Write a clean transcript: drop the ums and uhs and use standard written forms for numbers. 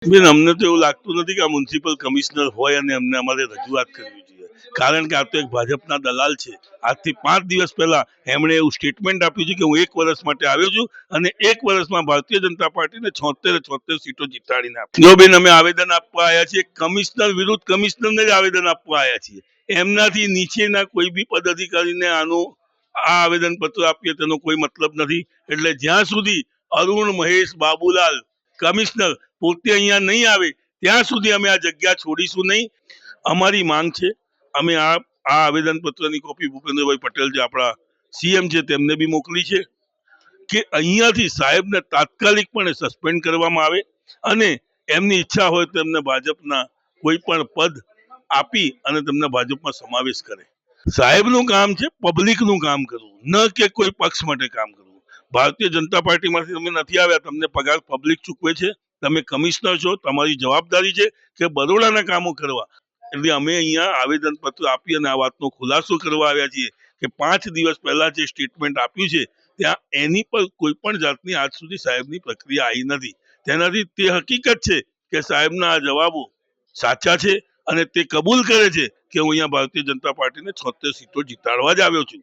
બેન, અમને તો એવું લાગતું નથી કે આ મ્યુનિસિપલ કમિશનર હોય અને એમને અમારે રજૂઆત કરવી જોઈએ, કારણ કે આ તો એક ભાજપના દલાલ છે. આજથી 5 દિવસ પહેલા એમણે એવું સ્ટેટમેન્ટ આપ્યું છે કે હું 1 વર્ષ માટે આવ્યો છું અને 1 વર્ષમાં ભારતીય જનતા પાર્ટીને 76 સીટો જીતાડીને આપી. જો બેન, અમે આવેદન આપવા આવ્યા છીએ, કમિશનર વિરુદ્ધ કમિશનરને જ આવેદન આપવા આવ્યા છીએ. એમનાથી નીચેના કોઈ બી પદાધિકારીને આ આવેદન પત્ર આપીએ તેનો કોઈ મતલબ નથી. એટલે જ્યાં સુધી અરુણ મહેશ બાબુલાલ કમિશનર પોતે અહીંયા નહીં આવે ત્યાં સુધી અમે આ જગ્યા છોડીશું નહીં. અમારી માંગ છે, અમે આ આવેદન પત્રની કોપી ભૂપેન્દ્રભાઈ પટેલ જે આપણા સીએમ છે તેમને બી મોકલી છે કે અહીંયાથી સાહેબને તાત્કાલિકપણે સસ્પેન્ડ કરવામાં આવે અને એમની ઈચ્છા હોય તો એમને ભાજપના કોઈ પણ પદ આપી અને તેમને ભાજપમાં સમાવેશ કરે. સાહેબનું કામ છે પબ્લિકનું કામ કરવું, ન કે કોઈ પક્ષ માટે કામ કરવું. ભારતીય જનતા પાર્ટીમાંથી તમે નથી આવ્યા, તમને પગાર પબ્લિક ચૂકવે છે, તમે કમિશનર છો, તમારી જવાબદારી છે કે બરોડાના કામો કરવા. એટલે અમે અહીંયા આવેદન પત્ર આપી અને આ વાતનો ખુલાસો કરવા આવ્યા છીએ કે 5 દિવસ પહેલા જે સ્ટેટમેન્ટ આપ્યું છે ત્યાં એની પર કોઈ પણ જાતની આજ સુધી સાહેબની પ્રક્રિયા આવી નથી. તેનાથી તે હકીકત છે કે સાહેબના આ જવાબો સાચા છે અને તે કબૂલ કરે છે કે હું અહીંયા ભારતીય જનતા પાર્ટીને 76 સીટો જીતાડવા જ આવ્યો છું.